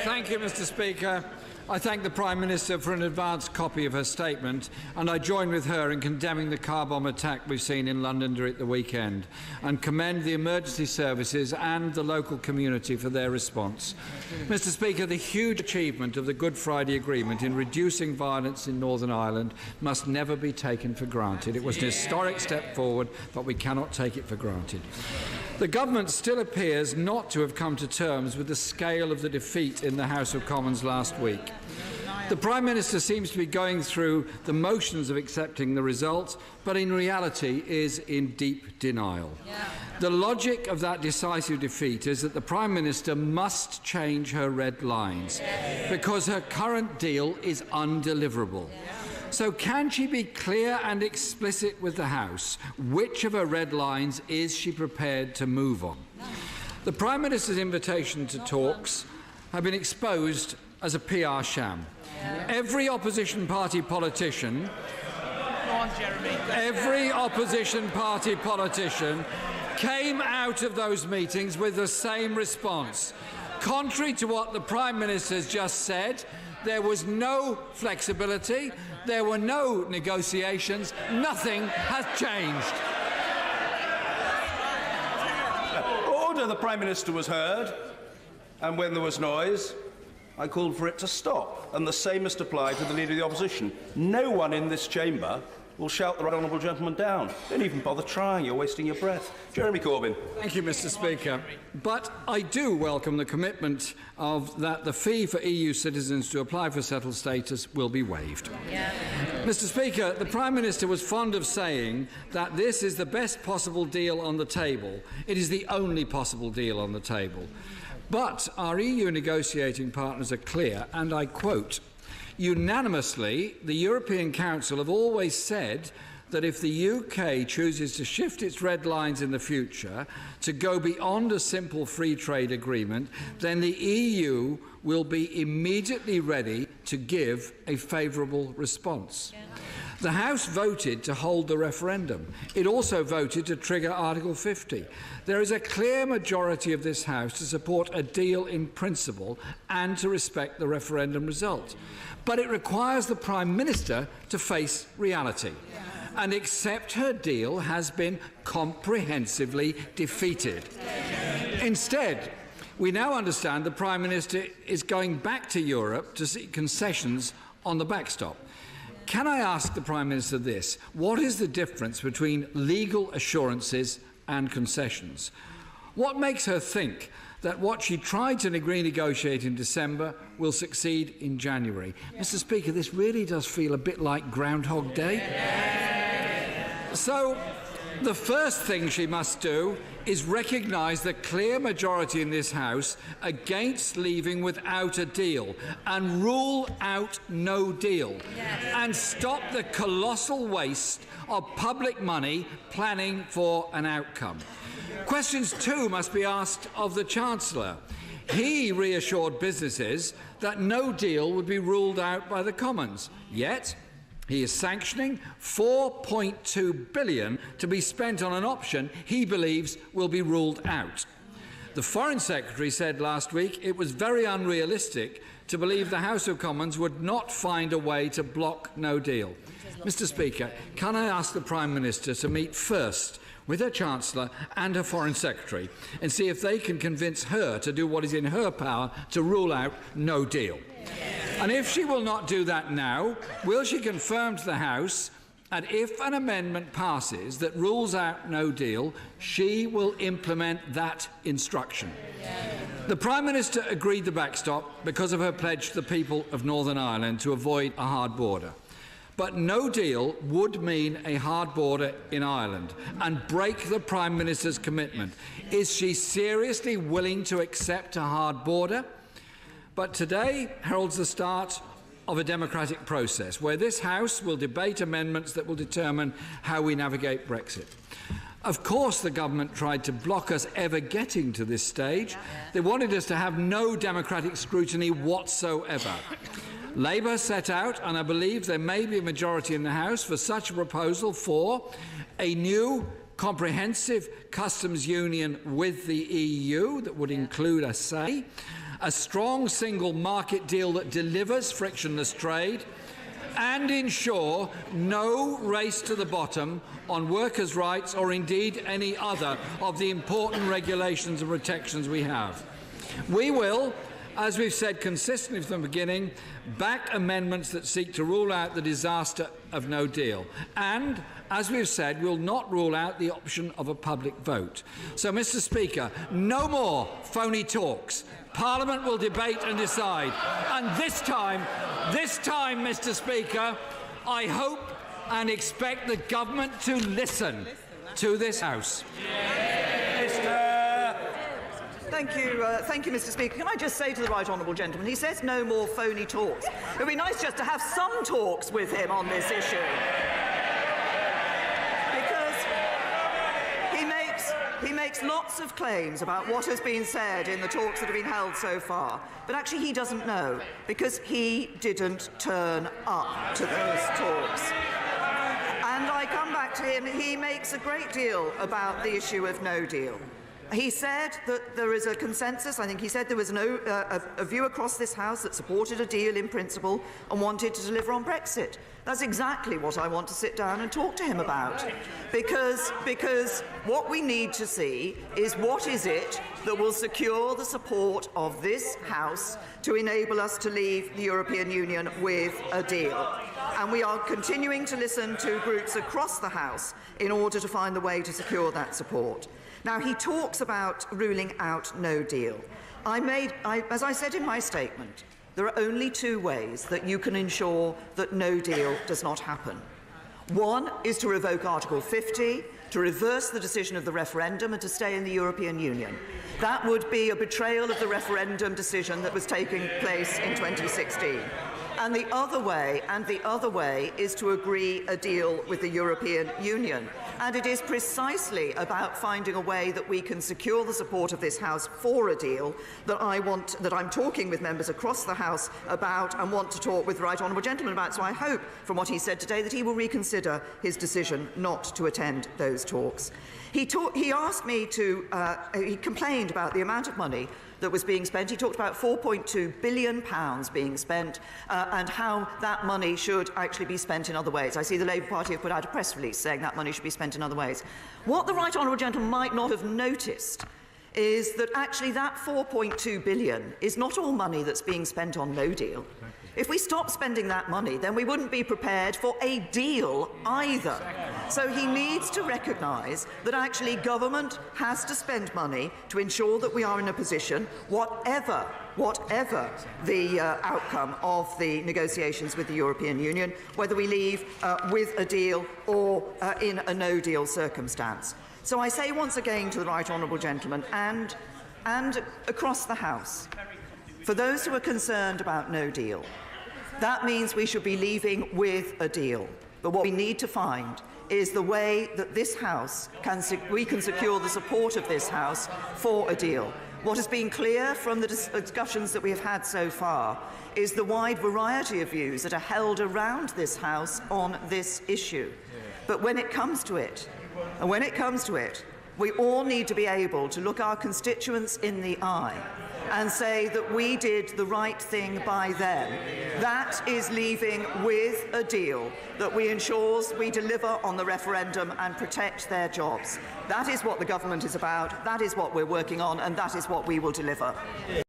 Thank you, Mr. Speaker. I thank the Prime Minister for an advanced copy of her statement, and I join with her in condemning the car bomb attack we've seen in London during the weekend, and commend the emergency services and the local community for their response. Mr. Speaker, the huge achievement of the Good Friday Agreement in reducing violence in Northern Ireland must never be taken for granted. It was an historic step forward, but we cannot take it for granted. The government still appears not to have come to terms with the scale of the defeat in the House of Commons last week. The Prime Minister seems to be going through the motions of accepting the result, but in reality is in deep denial. The logic of that decisive defeat is that the Prime Minister must change her red lines because her current deal is undeliverable. So can she be clear and explicit with the House? Which of her red lines is she prepared to move on? The Prime Minister's invitation to talks have been exposed as a PR sham. Every opposition party politician came out of those meetings with the same response. Contrary to what the Prime Minister has just said, there was no flexibility, there were no negotiations, nothing has changed. Order. The Prime Minister was heard, and when there was noise, I called for it to stop, and the same must apply to the Leader of the Opposition. No one in this chamber will shout the right honourable gentleman down. Don't even bother trying, you're wasting your breath. Jeremy Corbyn. Thank you, Mr. Speaker. But I do welcome the commitment that the fee for EU citizens to apply for settled status will be waived. Mr. Speaker, the Prime Minister was fond of saying that this is the best possible deal on the table. It is the only possible deal on the table. But our EU negotiating partners are clear, and I quote, "Unanimously, the European Council have always said that if the UK chooses to shift its red lines in the future to go beyond a simple free trade agreement, then the EU will be immediately ready to give a favourable response." The House voted to hold the referendum. It also voted to trigger Article 50. There is a clear majority of this House to support a deal in principle and to respect the referendum result. But it requires the Prime Minister to face reality and accept her deal has been comprehensively defeated. Instead, we now understand the Prime Minister is going back to Europe to seek concessions on the backstop. Can I ask the Prime Minister this? What is the difference between legal assurances and concessions? What makes her think that what she tried to renegotiate in December will succeed in January? Mr. Speaker, this really does feel a bit like Groundhog Day. So, the first thing she must do is recognise the clear majority in this House against leaving without a deal and rule out no deal and stop the colossal waste of public money planning for an outcome. Questions too must be asked of the Chancellor. He reassured businesses that no deal would be ruled out by the Commons, yet he is sanctioning £4.2 billion to be spent on an option he believes will be ruled out. The Foreign Secretary said last week it was very unrealistic to believe the House of Commons would not find a way to block no deal. Mr. Speaker, can I ask the Prime Minister to meet first with her Chancellor and her Foreign Secretary and see if they can convince her to do what is in her power to rule out no deal? And if she will not do that now, will she confirm to the House that if an amendment passes that rules out no deal, she will implement that instruction? The Prime Minister agreed the backstop because of her pledge to the people of Northern Ireland to avoid a hard border. But no deal would mean a hard border in Ireland and break the Prime Minister's commitment. Is she seriously willing to accept a hard border? But today heralds the start of a democratic process where this House will debate amendments that will determine how we navigate Brexit. Of course the government tried to block us ever getting to this stage. They wanted us to have no democratic scrutiny whatsoever. Labour set out, and I believe there may be a majority in the House, for such a proposal for a new comprehensive customs union with the EU that would include a say, a strong single market deal that delivers frictionless trade, and ensure no race to the bottom on workers' rights or indeed any other of the important regulations and protections we have. We will, as we've said consistently from the beginning, back amendments that seek to rule out the disaster of no deal. And, as we've said, we'll not rule out the option of a public vote. So, Mr. Speaker, no more phony talks. Parliament will debate and decide. And this time, Mr. Speaker, I hope and expect the government to listen to this House. Thank you, Mr. Speaker. Can I just say to the right honourable gentleman, he says no more phony talks. It would be nice just to have some talks with him on this issue. He makes lots of claims about what has been said in the talks that have been held so far, but actually he doesn't know, because he didn't turn up to those talks. And I come back to him, he makes a great deal about the issue of no deal. He said that there is a consensus. I think he said there was a view across this House that supported a deal in principle and wanted to deliver on Brexit. That's exactly what I want to sit down and talk to him about. Because what we need to see is what is it that will secure the support of this House to enable us to leave the European Union with a deal. And we are continuing to listen to groups across the House in order to find the way to secure that support. Now, he talks about ruling out no deal. As I said in my statement, there are only two ways that you can ensure that no deal does not happen. One is to revoke Article 50, to reverse the decision of the referendum and to stay in the European Union. That would be a betrayal of the referendum decision that was taking place in 2016. And the other way is to agree a deal with the European Union. And it is precisely about finding a way that we can secure the support of this House for a deal that I'm talking with members across the House about and want to talk with the right honourable gentleman about. So I hope, from what he said today, that he will reconsider his decision not to attend those talks. He complained about the amount of money that was being spent. He talked about £4.2 billion being spent and how that money should actually be spent in other ways. I see the Labour Party have put out a press release saying that money should be spent in other ways. What the right honourable gentleman might not have noticed is that actually that £4.2 billion is not all money that's being spent on no deal. If we stop spending that money, then we wouldn't be prepared for a deal either. So he needs to recognise that actually government has to spend money to ensure that we are in a position, whatever the outcome of the negotiations with the European Union, whether we leave with a deal or in a no-deal circumstance. So I say once again to the right honourable gentleman and across the House, for those who are concerned about no deal, that means we should be leaving with a deal. But what we need to find is the way that this House we can secure the support of this House for a deal. What has been clear from the discussions that we have had so far is the wide variety of views that are held around this House on this issue. But when it comes to it, we all need to be able to look our constituents in the eye and say that we did the right thing by them. That is leaving with a deal that we ensures we deliver on the referendum and protect their jobs. That is what the government is about, that is what we're working on, and that is what we will deliver.